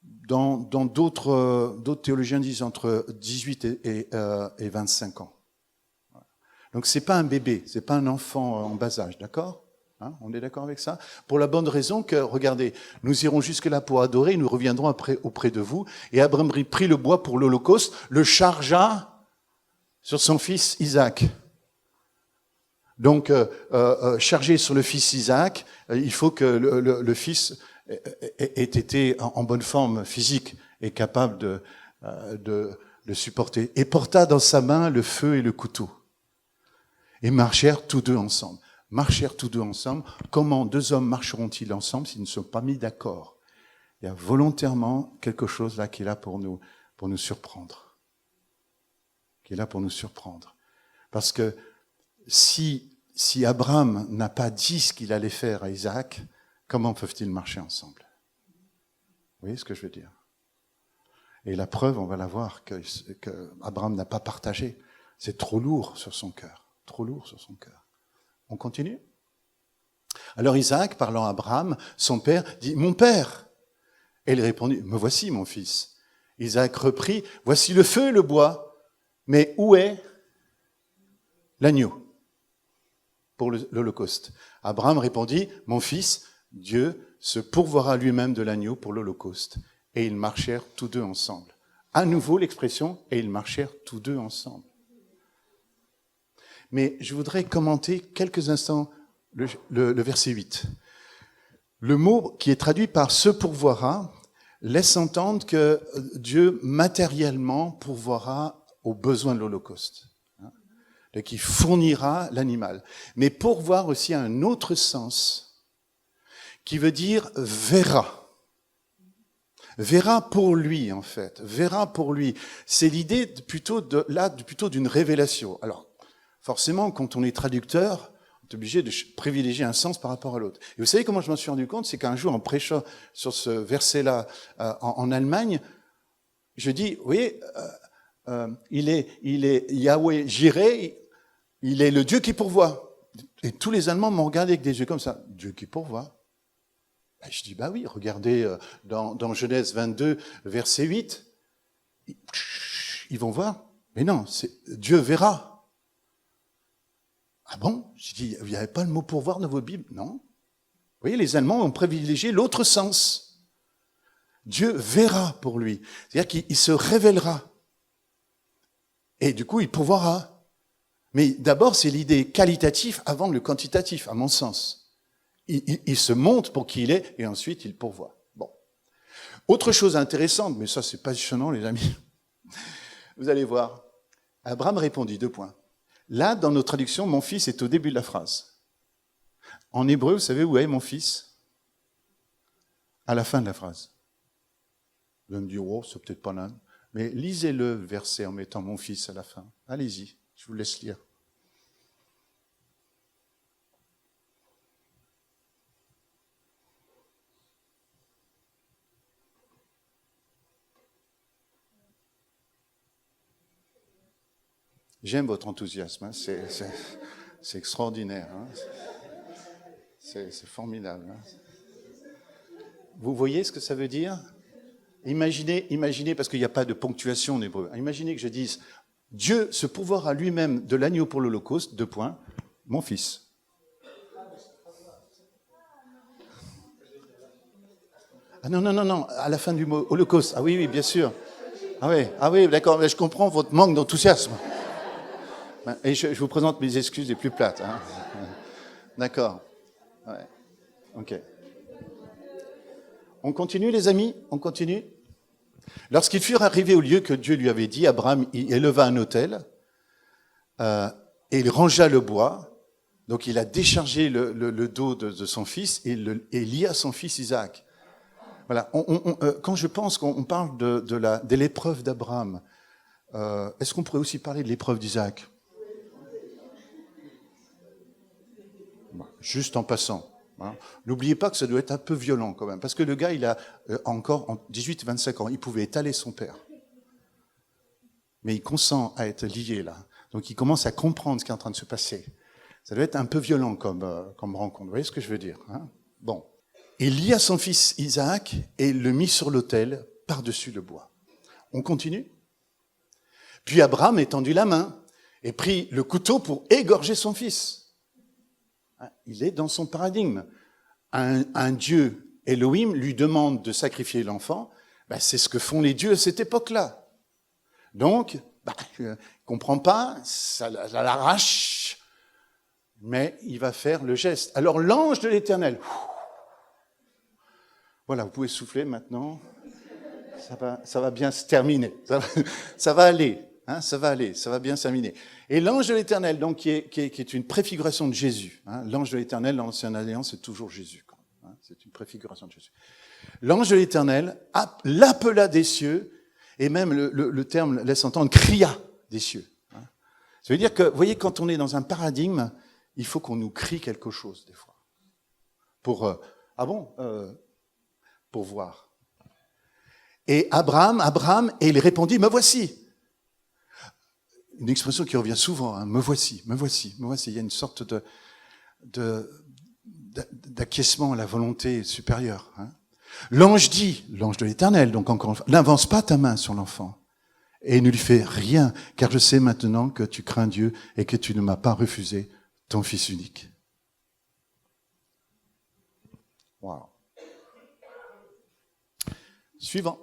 Dans d'autres théologiens disent entre 18 et 25 ans. Donc c'est pas un bébé, c'est pas un enfant en bas âge, d'accord? Hein, on est d'accord avec ça? Pour la bonne raison que, regardez, nous irons jusque-là pour adorer, et nous reviendrons après auprès de vous. Et Abraham prit le bois pour l'Holocauste, le chargea sur son fils Isaac. Donc, chargé sur le fils Isaac, il faut que le fils ait été en bonne forme physique et capable de le supporter, et porta dans sa main le feu et le couteau. Et marchèrent tous deux ensemble. Marchèrent tous deux ensemble. Comment deux hommes marcheront-ils ensemble s'ils ne sont pas mis d'accord? Il y a volontairement quelque chose là qui est là pour nous surprendre. Qui est là pour nous surprendre. Parce que si Abraham n'a pas dit ce qu'il allait faire à Isaac, comment peuvent-ils marcher ensemble? Vous voyez ce que je veux dire? Et la preuve, on va la voir, que Abraham n'a pas partagé. C'est trop lourd sur son cœur. Trop lourd sur son cœur. On continue? Alors Isaac, parlant à Abraham, son père, dit « Mon père !» Et il répondit « Me voici, mon fils. » Isaac reprit « Voici le feu et le bois, mais où est l'agneau pour l'Holocauste ?» Abraham répondit « Mon fils, Dieu se pourvoira lui-même de l'agneau pour l'Holocauste. » Et ils marchèrent tous deux ensemble. À nouveau l'expression « et ils marchèrent tous deux ensemble ». Mais je voudrais commenter quelques instants le verset 8. Le mot qui est traduit par « se pourvoira » laisse entendre que Dieu matériellement pourvoira aux besoins de l'Holocauste. Donc il fournira l'animal. Mais pourvoir aussi a un autre sens qui veut dire « verra ». Verra pour lui, en fait. Verra pour lui. C'est l'idée plutôt d'une révélation. Alors, forcément, quand on est traducteur, on est obligé de privilégier un sens par rapport à l'autre. Et vous savez comment je m'en suis rendu compte? C'est qu'un jour, en prêchant sur ce verset-là en Allemagne, je dis, vous voyez, il est Yahweh Jireh, il est le Dieu qui pourvoit. Et tous les Allemands m'ont regardé avec des yeux comme ça. Dieu qui pourvoit. Ben, je dis, bah oui, regardez dans Genèse 22, verset 8, ils vont voir. Mais non, Dieu verra. Ah bon? Je dis, il n'y avait pas le mot pourvoir dans vos Bibles? Non. Vous voyez, les Allemands ont privilégié l'autre sens. Dieu verra pour lui. C'est-à-dire qu'il se révélera. Et du coup, il pourvoira. Mais d'abord, c'est l'idée qualitative avant le quantitatif, à mon sens. Il se montre pour qui il est, et ensuite il pourvoit. Bon. Autre chose intéressante, mais ça c'est passionnant les amis, vous allez voir. Abraham répondit, 2 points. Là, dans nos traductions, mon fils est au début de la phrase. En hébreu, vous savez où est mon fils? À la fin de la phrase. Vous allez me dire, oh, c'est peut-être pas là. Mais lisez-le verset en mettant mon fils à la fin. Allez-y, je vous laisse lire. J'aime votre enthousiasme, hein. C'est extraordinaire. Hein. C'est formidable. Hein. Vous voyez ce que ça veut dire? Imaginez, parce qu'il n'y a pas de ponctuation en hébreu, imaginez que je dise « Dieu se pourvoira lui-même de l'agneau pour l'Holocauste, 2 points, mon fils ». Ah non, à la fin du mot « Holocauste ». Ah oui, bien sûr. Ah oui, d'accord, je comprends votre manque d'enthousiasme. Et je vous présente mes excuses les plus plates. Hein. D'accord. Ouais. Ok. On continue, les amis? On continue? Lorsqu'ils furent arrivés au lieu que Dieu lui avait dit, Abraham y éleva un autel et il rangea le bois. Donc il a déchargé le dos de son fils et lia son fils Isaac. Voilà. Quand je pense qu'on parle de l'épreuve d'Abraham, est-ce qu'on pourrait aussi parler de l'épreuve d'Isaac? Juste en passant. Hein. N'oubliez pas que ça doit être un peu violent quand même, parce que le gars, il a encore 18-25 ans, il pouvait étaler son père. Mais il consent à être lié là. Donc il commence à comprendre ce qui est en train de se passer. Ça doit être un peu violent comme rencontre. Vous voyez ce que je veux dire? Hein? Bon. Il lia son fils Isaac et le mit sur l'autel par-dessus le bois. On continue? Puis Abraham étendit la main et prit le couteau pour égorger son fils. Il est dans son paradigme. Un Dieu, Elohim, lui demande de sacrifier l'enfant. Ben, c'est ce que font les dieux à cette époque-là. Donc, il ne comprend pas, ça l'arrache, mais il va faire le geste. Alors l'ange de l'Éternel, voilà, vous pouvez souffler maintenant. Ça va bien se terminer. Ça va aller. Hein, ça va aller. Ça va bien se terminer. Et l'ange de l'Éternel, donc, qui est une préfiguration de Jésus. Hein, l'ange de l'Éternel, dans l'Ancienne Alliance, c'est toujours Jésus. Hein, c'est une préfiguration de Jésus. L'ange de l'Éternel l'appela des cieux, et même le terme laisse entendre cria des cieux. Hein. Ça veut dire que, vous voyez, quand on est dans un paradigme, il faut qu'on nous crie quelque chose, des fois. Pour voir. Et Abraham, et il répondit, me voici. Une expression qui revient souvent, hein, me voici. Il y a une sorte d'acquiescement à la volonté supérieure. Hein. L'ange dit, l'ange de l'Éternel, donc encore une fois, n'avance pas ta main sur l'enfant et ne lui fais rien, car je sais maintenant que tu crains Dieu et que tu ne m'as pas refusé ton fils unique. Wow. Suivant.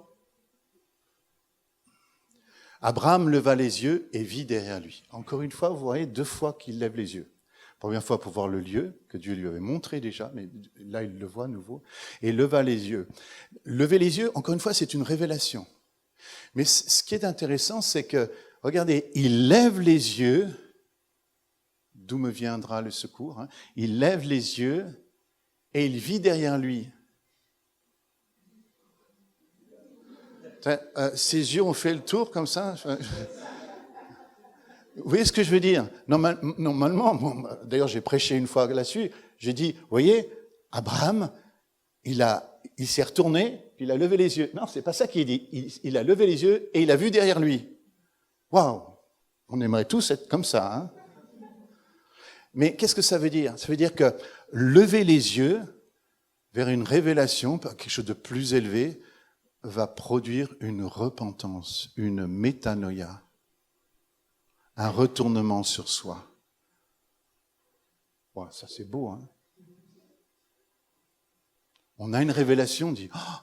Abraham leva les yeux et vit derrière lui. Encore une fois, vous voyez 2 fois qu'il lève les yeux. Première fois pour voir le lieu que Dieu lui avait montré déjà, mais là il le voit à nouveau, et leva les yeux. Lever les yeux, encore une fois, c'est une révélation. Mais ce qui est intéressant, c'est que, regardez, il lève les yeux, d'où me viendra le secours, hein, il lève les yeux et il vit derrière lui. Ses yeux ont fait le tour comme ça. Vous voyez ce que je veux dire? Normalement, d'ailleurs j'ai prêché une fois là-dessus, j'ai dit, vous voyez, Abraham, il s'est retourné, puis il a levé les yeux. Non, c'est pas ça qu'il dit. Il a levé les yeux et il a vu derrière lui. Waouh! On aimerait tous être comme ça. Hein? Mais qu'est-ce que ça veut dire? Ça veut dire que lever les yeux vers une révélation, quelque chose de plus élevé, va produire une repentance, une métanoïa, un retournement sur soi. Wow, ça c'est beau, hein? On a une révélation, on dit, oh,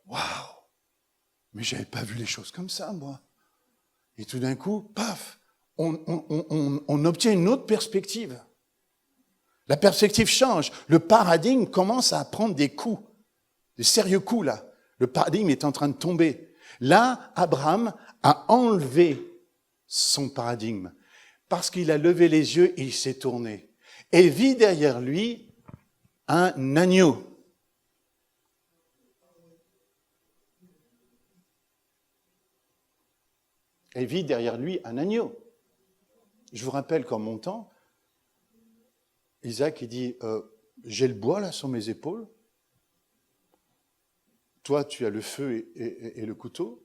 waouh, mais j'avais pas vu les choses comme ça, moi. Et tout d'un coup, paf, on obtient une autre perspective. La perspective change. Le paradigme commence à prendre des coups, des sérieux coups, là. Le paradigme est en train de tomber. Là, Abraham a enlevé son paradigme parce qu'il a levé les yeux et il s'est tourné. Et vit derrière lui un agneau. Et vit derrière lui un agneau. Je vous rappelle qu'en montant, Isaac il dit, j'ai le bois là sur mes épaules. Toi, tu as le feu et le couteau,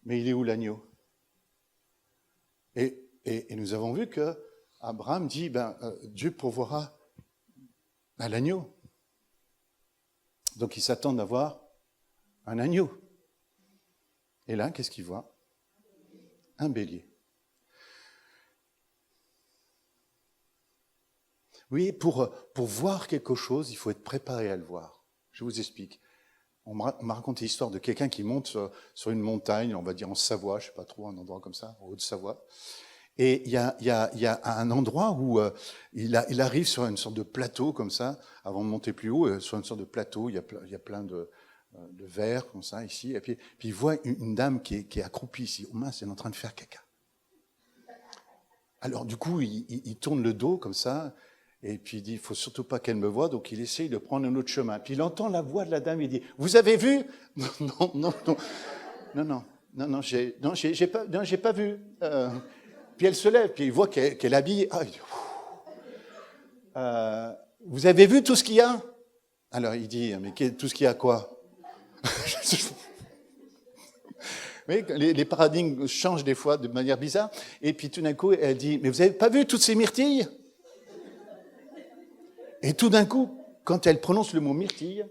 mais il est où l'agneau? Et nous avons vu que Abraham dit, Dieu pourvoira à l'agneau. Donc il s'attend d'avoir un agneau. Et là, qu'est-ce qu'il voit? Un bélier. Oui, pour voir quelque chose, il faut être préparé à le voir. Je vous explique. On m'a raconté l'histoire de quelqu'un qui monte sur une montagne, on va dire en Savoie, je ne sais pas trop, un endroit comme ça, en Haute-Savoie. Et il y a un endroit où il arrive sur une sorte de plateau comme ça, avant de monter plus haut, sur une sorte de plateau, il y a plein de verres comme ça ici, et puis il voit une dame qui est accroupie ici. Oh mince, elle est en train de faire caca. Alors du coup, il tourne le dos comme ça, et puis il dit, il faut surtout pas qu'elle me voie, donc il essaye de prendre un autre chemin. Puis il entend la voix de la dame, il dit, vous avez vu? Non, j'ai pas vu. Puis elle se lève, puis il voit qu'elle est habillée. Ah, il dit, vous avez vu tout ce qu'il y a? Alors il dit, mais tout ce qu'il y a quoi? Oui, les paradigmes changent des fois de manière bizarre. Et puis tout d'un coup, elle dit, mais vous n'avez pas vu toutes ces myrtilles? Et tout d'un coup, quand elle prononce le mot myrtille,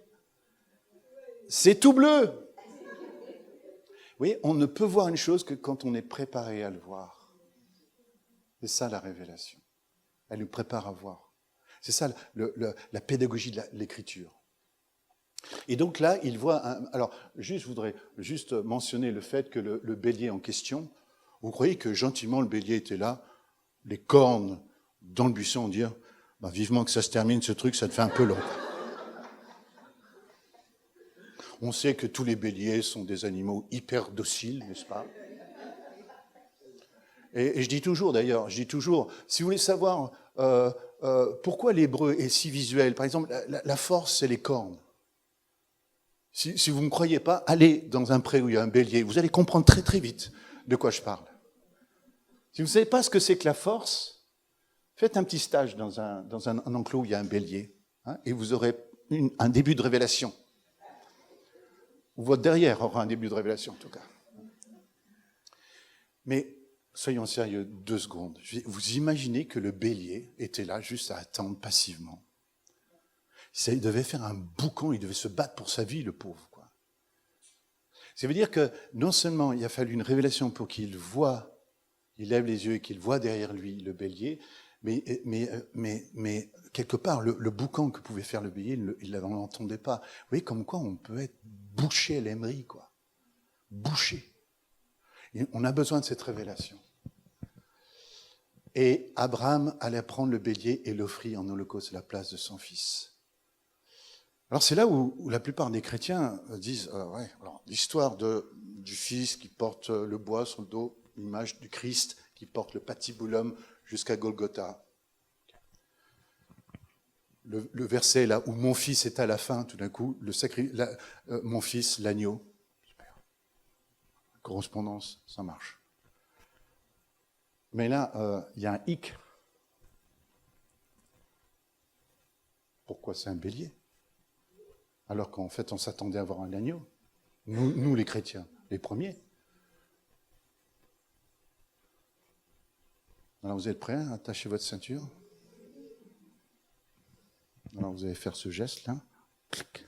c'est tout bleu. Oui, on ne peut voir une chose que quand on est préparé à le voir. C'est ça la révélation. Elle nous prépare à voir. C'est ça la pédagogie de l'écriture. Et donc là, il voit... Alors, je voudrais juste mentionner le fait que le bélier en question, vous croyez que gentiment le bélier était là, les cornes dans le buisson, dire, vivement que ça se termine ce truc, ça te fait un peu long. On sait que tous les béliers sont des animaux hyper dociles, n'est-ce pas? Et je dis toujours d'ailleurs, si vous voulez savoir pourquoi l'hébreu est si visuel, par exemple, la force, c'est les cornes. Si vous ne me croyez pas, allez dans un pré où il y a un bélier, vous allez comprendre très très vite de quoi je parle. Si vous ne savez pas ce que c'est que la force, faites un petit stage dans un enclos où il y a un bélier, hein, et vous aurez un début de révélation. Ou votre derrière aura un début de révélation en tout cas. Mais soyons sérieux 2 secondes. Vous imaginez que le bélier était là juste à attendre passivement. Il devait faire un boucan, il devait se battre pour sa vie, le pauvre, quoi. Ça veut dire que non seulement il a fallu une révélation pour qu'il voie, il lève les yeux et qu'il voit derrière lui le bélier, mais quelque part, le boucan que pouvait faire le bélier, il ne l'entendait pas. Vous voyez, comme quoi on peut être bouché à l'aimerie, quoi. Bouché. Et on a besoin de cette révélation. Et Abraham allait prendre le bélier et l'offrir en holocauste à la place de son fils. Alors c'est là où la plupart des chrétiens disent, ouais, alors, l'histoire du fils qui porte le bois sur le dos, l'image du Christ qui porte le patibulum jusqu'à Golgotha. Le verset là où mon fils est à la fin, tout d'un coup, mon fils, l'agneau. Super. Correspondance, ça marche. Mais là, il y a un hic. Pourquoi c'est un bélier? Alors qu'en fait, on s'attendait à avoir un agneau. Nous, les chrétiens, les premiers. Alors, vous êtes prêts à attacher votre ceinture? Alors, vous allez faire ce geste-là. Clic.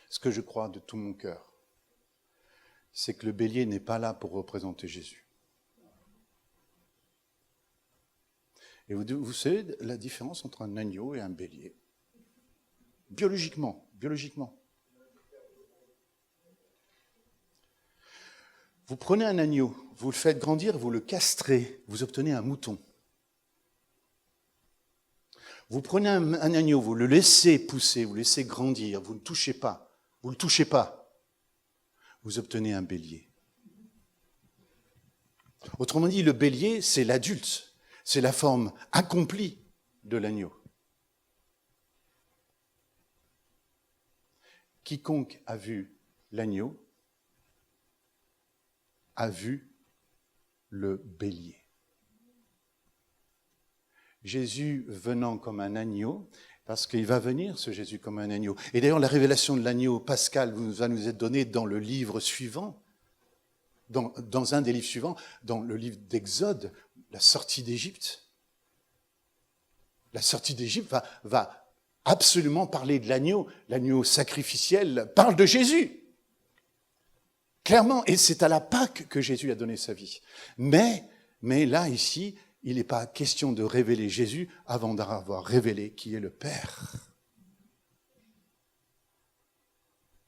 Ce que je crois de tout mon cœur, c'est que le bélier n'est pas là pour représenter Jésus. Et vous savez la différence entre un agneau et un bélier? Biologiquement. Vous prenez un agneau, vous le faites grandir, vous le castrez, vous obtenez un mouton. Vous prenez un agneau, vous le laissez pousser, vous le laissez grandir, vous ne touchez pas, vous obtenez un bélier. Autrement dit, le bélier, c'est l'adulte, c'est la forme accomplie de l'agneau. Quiconque a vu l'agneau a vu le bélier. Jésus venant comme un agneau, parce qu'il va venir, ce Jésus, comme un agneau. Et d'ailleurs, la révélation de l'agneau pascal va nous être donnée dans le livre suivant, dans un des livres suivants, dans le livre d'Exode, la sortie d'Égypte. La sortie d'Égypte va absolument parler de l'agneau sacrificiel, parle de Jésus. Clairement, et c'est à la Pâque que Jésus a donné sa vie. Mais là, ici, il n'est pas question de révéler Jésus avant d'avoir révélé qui est le Père.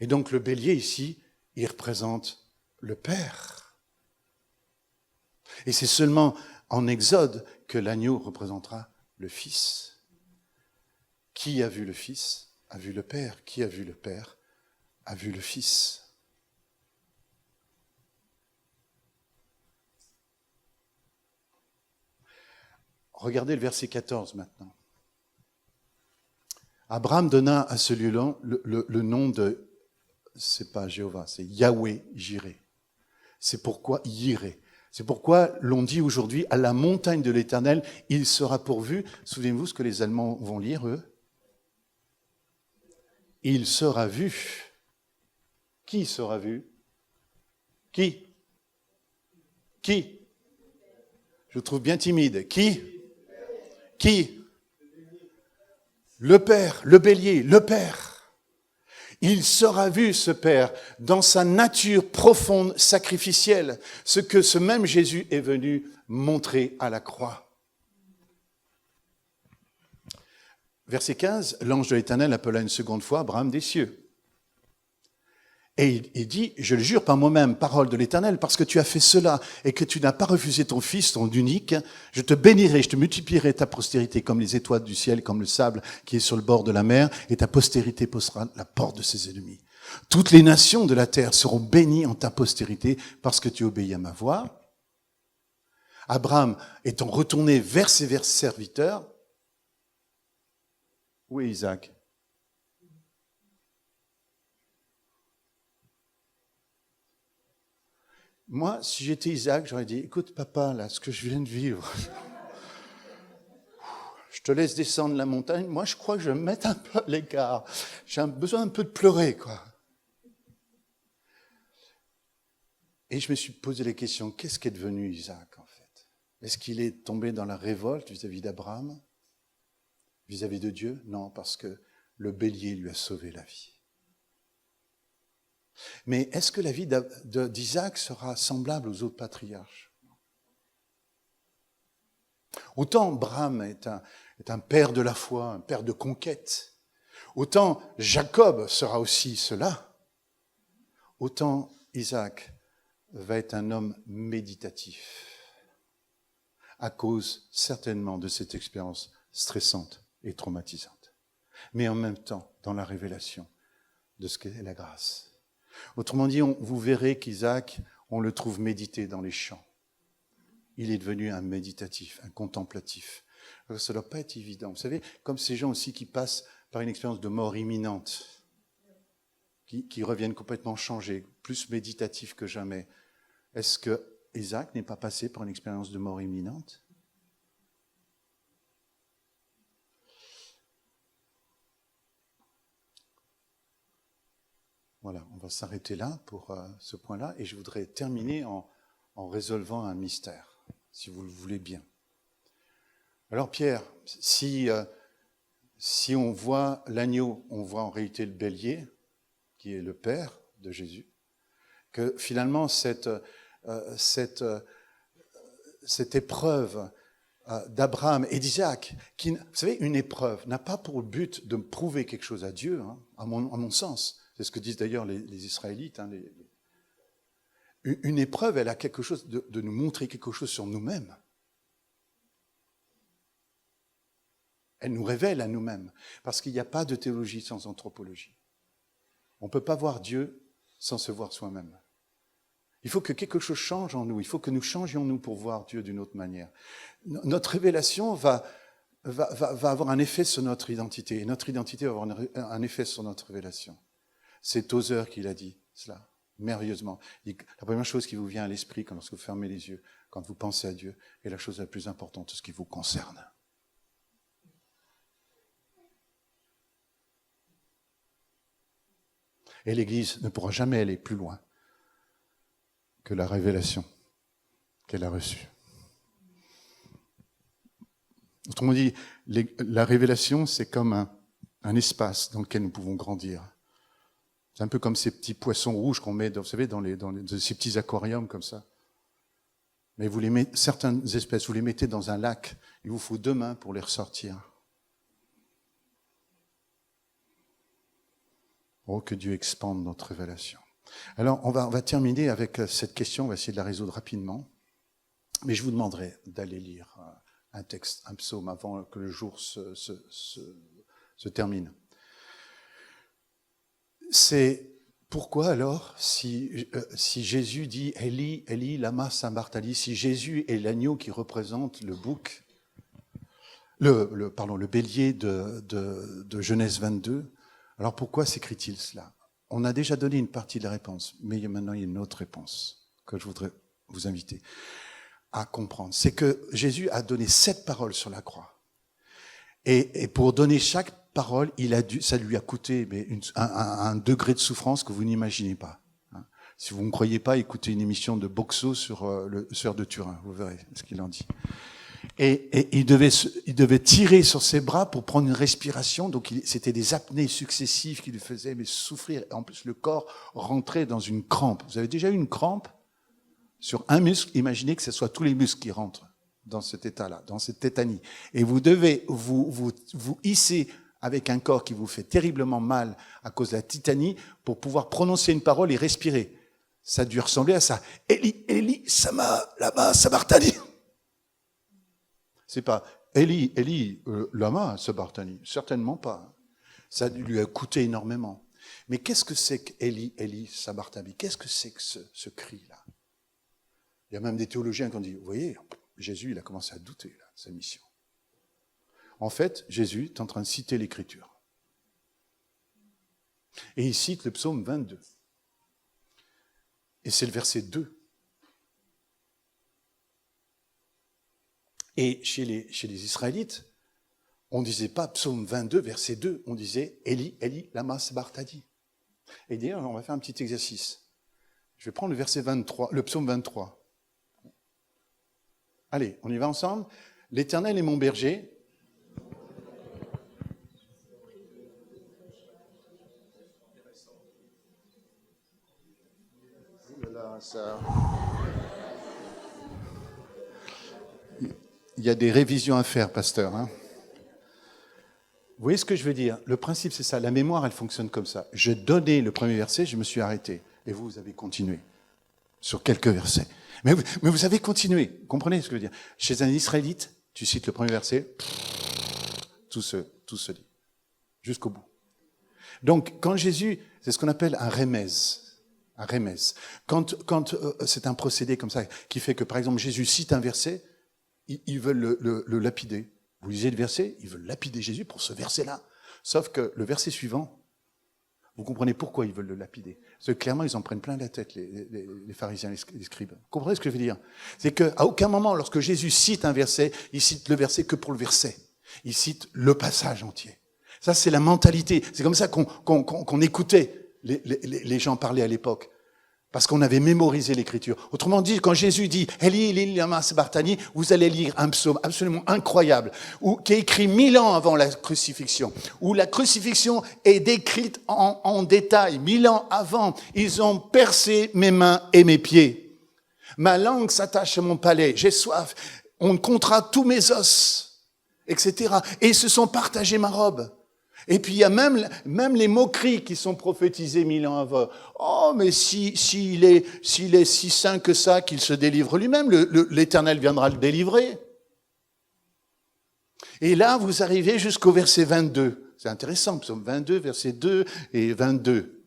Et donc le bélier ici, il représente le Père. Et c'est seulement en Exode que l'agneau représentera le Fils. Qui a vu le Fils a vu le Père. Qui a vu le Père a vu le Fils. Regardez le verset 14 maintenant. Abraham donna à ce lieu-là le nom de, c'est pas Jéhovah, c'est Yahweh Jireh. C'est pourquoi Jireh. C'est pourquoi l'on dit aujourd'hui, à la montagne de l'Éternel, il sera pourvu. Souvenez-vous ce que les Allemands vont lire, eux. Il sera vu. Qui sera vu? Qui? Je vous trouve bien timide. Qui? Le Père, le bélier, le Père. Il sera vu, ce Père, dans sa nature profonde, sacrificielle, ce que ce même Jésus est venu montrer à la croix. Verset 15, l'ange de l'Éternel appela une seconde fois Abraham des cieux. Et il dit, je le jure par moi-même, parole de l'Éternel, parce que tu as fait cela et que tu n'as pas refusé ton fils, ton unique, je te bénirai, je te multiplierai ta postérité comme les étoiles du ciel, comme le sable qui est sur le bord de la mer, et ta postérité posera la porte de ses ennemis. Toutes les nations de la terre seront bénies en ta postérité parce que tu obéis à ma voix. Abraham étant retourné vers ses serviteurs, où est Isaac? Moi, si j'étais Isaac, j'aurais dit, écoute papa, là, ce que je viens de vivre, je te laisse descendre la montagne, moi je crois que je vais me mettre un peu à l'écart. J'ai besoin un peu de pleurer, quoi. Et je me suis posé la question, qu'est-ce qu'est devenu Isaac, en fait? Est-ce qu'il est tombé dans la révolte vis-à-vis d'Abraham, vis-à-vis de Dieu? Non, parce que le bélier lui a sauvé la vie. Mais est-ce que la vie d'Isaac sera semblable aux autres patriarches? Autant Abraham est un père de la foi, un père de conquête, autant Jacob sera aussi cela, autant Isaac va être un homme méditatif, à cause certainement de cette expérience stressante et traumatisante, mais en même temps dans la révélation de ce qu'est la grâce. Autrement dit, vous verrez qu'Isaac, on le trouve méditer dans les champs. Il est devenu un méditatif, un contemplatif. Alors, ça ne doit pas être évident. Vous savez, comme ces gens aussi qui passent par une expérience de mort imminente, qui reviennent complètement changés, plus méditatifs que jamais. Est-ce que Isaac n'est pas passé par une expérience de mort imminente? Voilà, on va s'arrêter là pour ce point-là, et je voudrais terminer en résolvant un mystère, si vous le voulez bien. Alors Pierre, si on voit l'agneau, on voit en réalité le bélier, qui est le père de Jésus, que finalement cette épreuve d'Abraham et d'Isaac, vous savez, une épreuve n'a pas pour but de prouver quelque chose à Dieu, hein, à mon sens. C'est ce que disent d'ailleurs les Israélites. Hein, une épreuve, elle a quelque chose de nous montrer quelque chose sur nous-mêmes. Elle nous révèle à nous-mêmes. Parce qu'il n'y a pas de théologie sans anthropologie. On ne peut pas voir Dieu sans se voir soi-même. Il faut que quelque chose change en nous. Il faut que nous changions nous pour voir Dieu d'une autre manière. Notre révélation va avoir un effet sur notre identité. Et notre identité va avoir un effet sur notre révélation. C'est Tozer qui l'a dit, cela, merveilleusement. La première chose qui vous vient à l'esprit lorsque vous fermez les yeux, quand vous pensez à Dieu, est la chose la plus importante, ce qui vous concerne. Et l'Église ne pourra jamais aller plus loin que la révélation qu'elle a reçue. Autrement dit, la révélation, c'est comme un espace dans lequel nous pouvons grandir. C'est un peu comme ces petits poissons rouges qu'on met, vous savez, dans ces petits aquariums comme ça. Mais certaines espèces, vous les mettez dans un lac, il vous faut 2 mains pour les ressortir. Oh, que Dieu expande notre révélation. Alors, on va terminer avec cette question, on va essayer de la résoudre rapidement. Mais je vous demanderai d'aller lire un texte, un psaume, avant que le jour se termine. C'est pourquoi alors, si Jésus dit « Eli, Eli, lama sabachthani », si Jésus est l'agneau qui représente le bouc, le bélier de Genèse 22, alors pourquoi s'écrit-il cela? On a déjà donné une partie de la réponse, mais maintenant il y a une autre réponse que je voudrais vous inviter à comprendre. C'est que Jésus a donné 7 paroles sur la croix. Et pour donner chaque parole, ça lui a coûté un degré de souffrance que vous n'imaginez pas. Si vous ne me croyez pas, écoutez une émission de Boxo sur le Sœur de Turin, vous verrez ce qu'il en dit. Et il devait tirer sur ses bras pour prendre une respiration, donc c'était des apnées successives qui lui faisaient souffrir. En plus, le corps rentrait dans une crampe. Vous avez déjà eu une crampe sur un muscle? Imaginez que ce soit tous les muscles qui rentrent dans cet état-là, dans cette tétanie. Et vous devez vous hisser avec un corps qui vous fait terriblement mal à cause de la titanie pour pouvoir prononcer une parole et respirer. Ça a dû ressembler à ça. Eli, Eli, lama sabachthani. C'est pas Eli, Eli, lama sabachthani. Certainement pas. Ça lui a coûté énormément. Mais qu'est-ce que c'est que Eli, Eli, sabachthani? Qu'est-ce que c'est que ce cri-là? Il y a même des théologiens qui ont dit, vous voyez, Jésus, il a commencé à douter, là, de sa mission. En fait, Jésus est en train de citer l'Écriture. Et il cite le psaume 22. Et c'est le verset 2. Et chez les Israélites, on ne disait pas psaume 22, verset 2, on disait Eli, Eli, lama sabachthani. Et d'ailleurs, on va faire un petit exercice. Je vais prendre le verset 23, le psaume 23. Allez, on y va ensemble. L'Éternel est mon berger. Il y a des révisions à faire, pasteur. Hein. Vous voyez ce que je veux dire? Le principe, c'est ça. La mémoire, elle fonctionne comme ça. Je donnais le premier verset, je me suis arrêté. Et vous avez continué sur quelques versets. Mais vous avez continué. Vous comprenez ce que je veux dire? Chez un Israélite, tu cites le premier verset, tout se dit. Jusqu'au bout. Donc, quand Jésus, c'est ce qu'on appelle un remez. Un remez. Quand c'est un procédé comme ça, qui fait que, par exemple, Jésus cite un verset, ils veulent le lapider. Vous lisez le verset, ils veulent lapider Jésus pour ce verset-là. Sauf que le verset suivant, vous comprenez pourquoi ils veulent le lapider. Parce que clairement, ils en prennent plein la tête, les pharisiens, les scribes. Vous comprenez ce que je veux dire? C'est qu'à aucun moment, lorsque Jésus cite un verset, il cite le verset que pour le verset. Il cite le passage entier. Ça, c'est la mentalité. C'est comme ça qu'on écoutait les gens parler à l'époque. Parce qu'on avait mémorisé l'Écriture. Autrement dit, quand Jésus dit « Eli, Eli, lama sabachthani », vous allez lire un psaume absolument incroyable, qui est écrit 1000 ans avant la crucifixion, où la crucifixion est décrite en détail. 1000 ans avant, ils ont percé mes mains et mes pieds. Ma langue s'attache à mon palais, j'ai soif, on comptera tous mes os, etc. Et ils se sont partagés ma robe. Et puis il y a même les moqueries qui sont prophétisées 1000 ans avant. Oh, mais s'il est si saint que ça, qu'il se délivre lui-même, l'Éternel viendra le délivrer. Et là, vous arrivez jusqu'au verset 22. C'est intéressant, psaume 22, verset 2 et 22.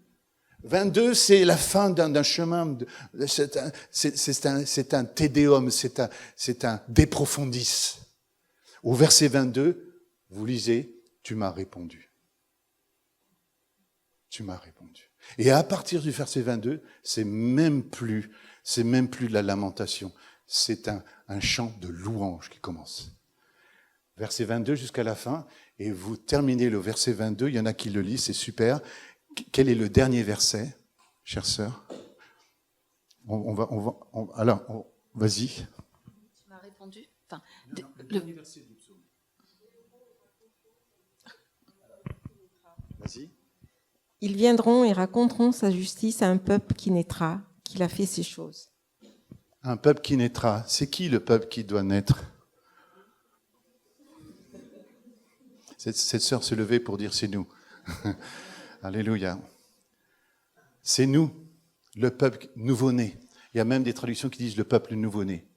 22, c'est la fin d'un chemin, c'est un tédéum, c'est un de profundis. Au verset 22, vous lisez, tu m'as répondu. Tu m'as répondu. Et à partir du verset 22, c'est même plus de la lamentation, c'est un chant de louange qui commence. Verset 22 jusqu'à la fin, et vous terminez le verset 22, il y en a qui le lisent, c'est super. Quel est le dernier verset, chère sœur? Alors, vas-y. Tu m'as répondu. Enfin, le dernier verset du psaume. Vas-y. Ils viendront et raconteront sa justice à un peuple qui naîtra, qu'il a fait ces choses. Un peuple qui naîtra. C'est qui le peuple qui doit naître? Cette sœur s'est levée pour dire c'est nous. Alléluia. C'est nous, le peuple nouveau-né. Il y a même des traductions qui disent le peuple nouveau-né.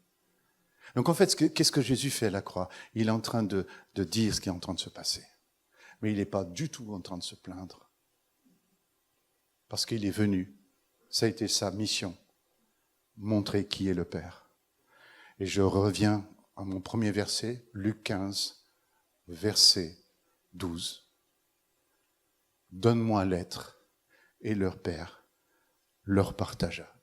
Donc en fait, qu'est-ce que Jésus fait à la croix? Il est en train de dire ce qui est en train de se passer. Mais il n'est pas du tout en train de se plaindre. Parce qu'il est venu. Ça a été sa mission. Montrer qui est le Père. Et je reviens à mon premier verset, Luc 15, verset 12. Donne-moi l'être, et leur Père leur partagea.